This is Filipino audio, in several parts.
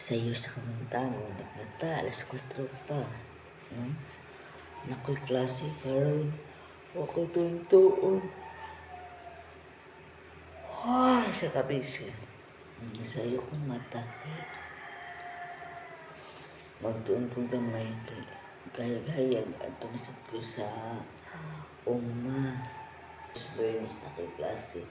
Sayo sa kamuntago, nagnata, alas 4 pa. Nako'y klase, karon ako'y tuntuon. Ay, sa kabisi. Sayo kong mata, magtuon kong gamay, gaya-gayag, at tumasad ko sa uma. Bernis na kay klase.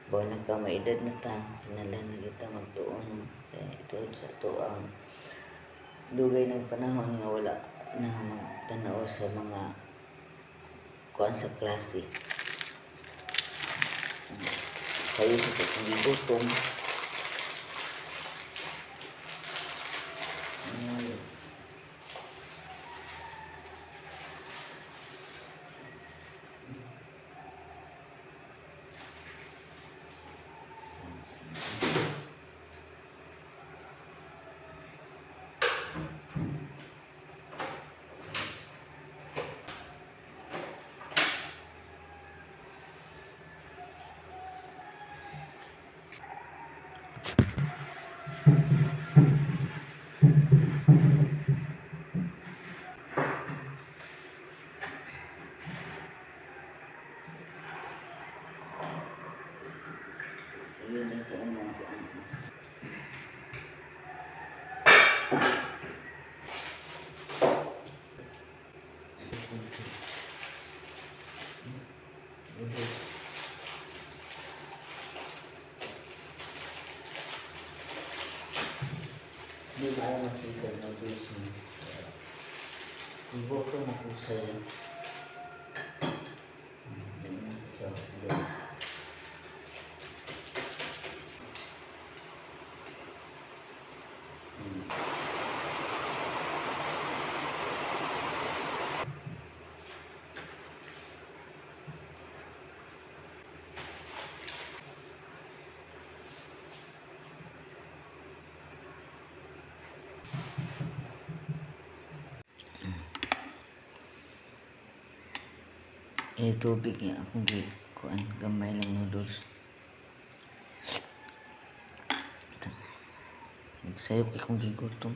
Bawa nagkamaedad na ta, kinala na kita magtuon. Ito sa ito ang dugay ng panahon nga wala na magtanaw sa mga kuan sa klase. Kayo sa itong gutom. Yun ito ang mga kuan. Hindi ba ayaw makita na base mo? Ibo ko makusay. Tubig niya akong kuan gamay lang noodles. Nagsayok akong gigutom.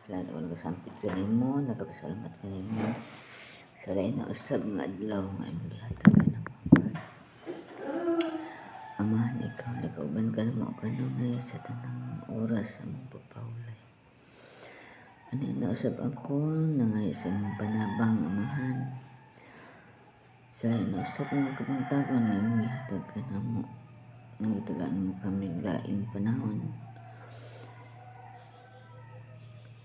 Salamat ako nagasampit kanimo, nagapasalamat kanimo. Sa lain na usab nga adlaw nga imong gihatag kanang Amahan, ikaw nagauban ka na mao kanunay sa tanang oras sa mong pagpahulay. Ano na usab ako nangay sa imong panabang, Amahan. Sa nausap nga kapuntagon na imong ihatag ka na mo. Nang itagaan mo kami laing panahon.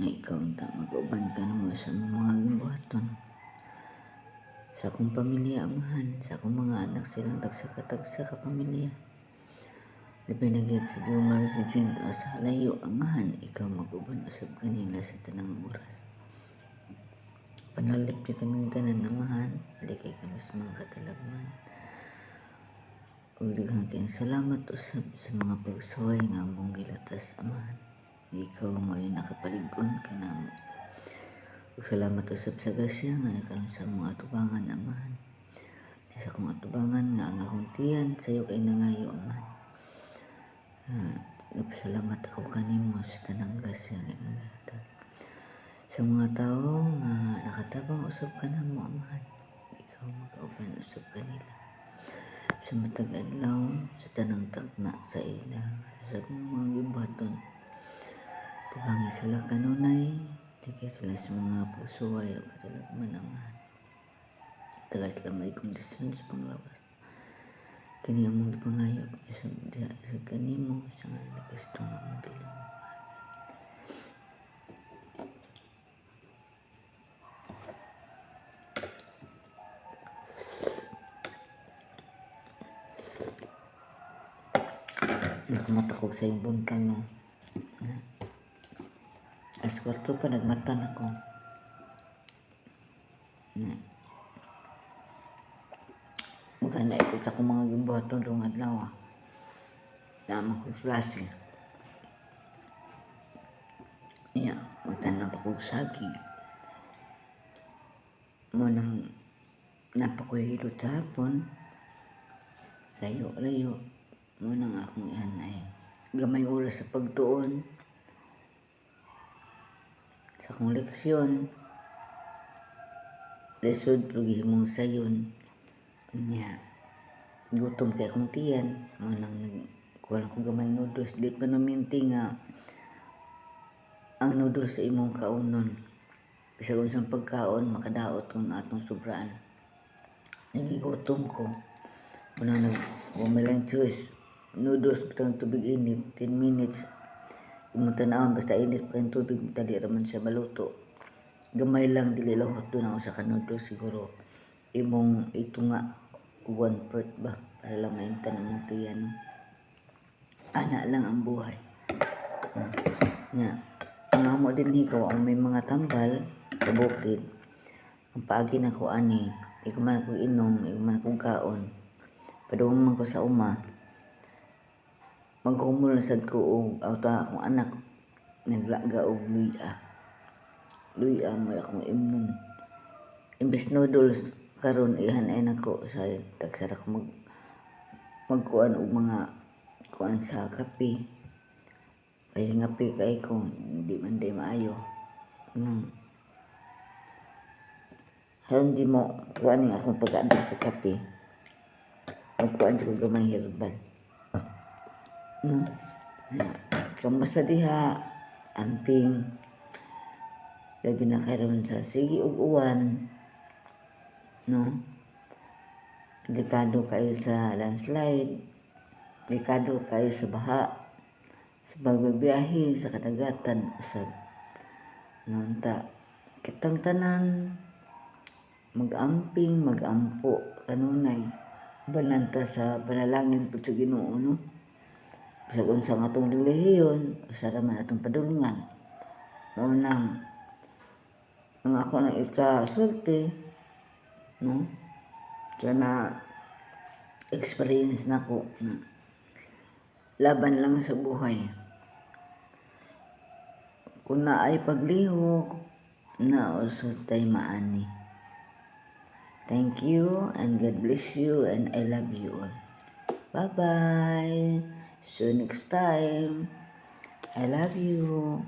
Nga ikaw unta mag-uban ka na mo sa mga gimbuhaton. Sa akong pamilya, Amahan. Sa akong mga anak silang tagsa ka pamilya. Labi na gid si Jomar, si Jint, o sa halayo, Amahan. Ikaw mag-uban usab kanila sa tanang oras. Panalip di kaming tanan, Amahan. Alikay kami sa mga katalagman. Ug daghang kayong salamat usab sa mga pagsuway nga among gilatas, Amahan. Ikaw mo'y nakapalig-on ka namo. Ug salamat usab sa grasya nga nagkaroon sa mga atubangan, Amahan. Sa akong atubangan nga ang akong tiyan sayo kay nangayo, Amahan. Nagpasalamat ako kanimo sa tanang grasya nga imong gihatag. Sa mga tao nga nakatabang usab ka namo, Amahan. Ikaw mag-auban usab kanila. Sa matag adlaw, sa tanang takna sa ila, sa mga gimbaton. Tubangi sila kanunay, tigay sila sa mga pagsuway o katalagman, Amahan. Tagas sila may kondisyon sa panglawas. Kani among gipangayo sa kanimo sa nga nagasto nga mong Ginoo. Nagmatakog sa iyong buntang, no? Alas 4 pa, nagmatan ako. Maganda ikita ko mga gimbuhaton rong adlaw. Tama ko klase. Iya, magtanong pa kong saging. Munang napakoy hilot sa hapon. Layo. Munang akong ihanay. gamay oras sa pagtuon sa akong leksyon. Lisod pero gihimong sayon. Nya gutom kay akong tiyan. Mo nang kuha ko gamay noodles. Di pa naminti nga ang noodles sa imong kaunon. Bisag unsang pagkaon makadaot kung atong sobraan. Nagigutom ko. Muna nag-umilang choice. Noodles bitang tubig init. 10 minutes. Imong tanawon basta init pa yung tubig. Dali raman siya maluto. Gamay lang dili lang hot doon ako sa noodles siguro. Imong itunga 1/4 ba para lang maintan ang tiyan. Ana lang ang buhay. Nga. Ang amo din ikaw ang may mga tambal sa bukid. Ang paagi na ko ani. Iguman ako inom. Iguman ako kaon. Padung man ko sa uma. Maghumol na sad ko og auta akong anak. Naglaga og luya. Luya mo akong imnon. Imbes noodles karon ihan ay nako sa tagsara ko magkuan og mga kuan sa kape. Kay ngapi kay ko di man day maayo. Haron di mo kuan ang akong pag-adto sa kape. Magkuan ko gamay herbal. Kamasa diha amping labi na karon sa sige ug uwan. Delikado kayo sa landslide. Delikado kayo sa baha. Sa pagbibiyahe sa kadagatan usab. Ngunta kitang tanan mag-amping, mag-ampo kanunay bananta sa panalangin pud sa Ginoo no. Bisag unsa nga atong relihiyon, usa man atong padulungan. Mao nang ang ako nang ika-sulti no. Na experience nako na laban lang sa buhay. Kung naay paglihok na usod tay maani. Thank you and God bless you and I love you all. Bye-bye. See you next time. I love you.